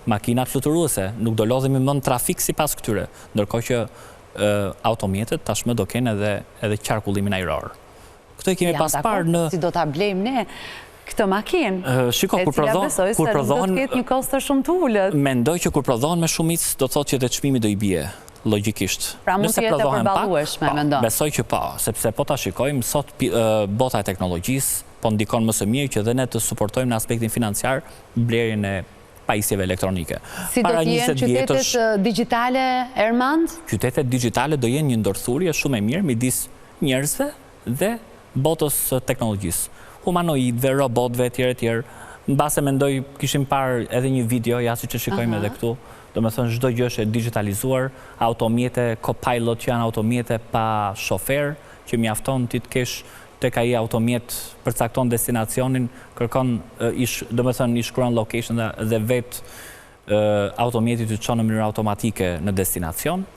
makinat fluturuese, nuk do lodhemi më në trafik sipas këtyre, ndërkohë që automjetet tashmë do kenë edhe qarkullimin ajror. Këto i kemi pas parë në... Si do ta blejmë ne këtë makinë? Shiko, kur prodhohen... Do të ketë një kosto shumë të ulët. Mendoj që kur prodhohen me shumicë, do thotë që edhe çmimi do i bie, logjikisht. Pra mund të jetë e përballueshme, mendon? Besoj që po, sepse po ta shikojmë sot bota e teknologjisë, po ndikon më së miri që dhe ne të suportojmë në aspektin financiar blerjen e pajisjeve elektronike. Si do të jenë qytetet digjitale, Ermand? Qytetet digjitale do jenë një ndërthurje shumë e mirë midis njerëzve dhe botës teknologjisë. Humanoidve, robotve, etj. Mbase mendoj kishim parë edhe një video, ja si që shikojmë edhe këtu, do me thënë çdo gjë është e digitalizuar, automjete, copilot që janë automjete pa shofer, që mjafton ti të kesh tek ai automjet përcakton destinacionin, kërkon do me thënë i shkruan location dhe vet automjeti të çon në mënyrë automatike në destinacion.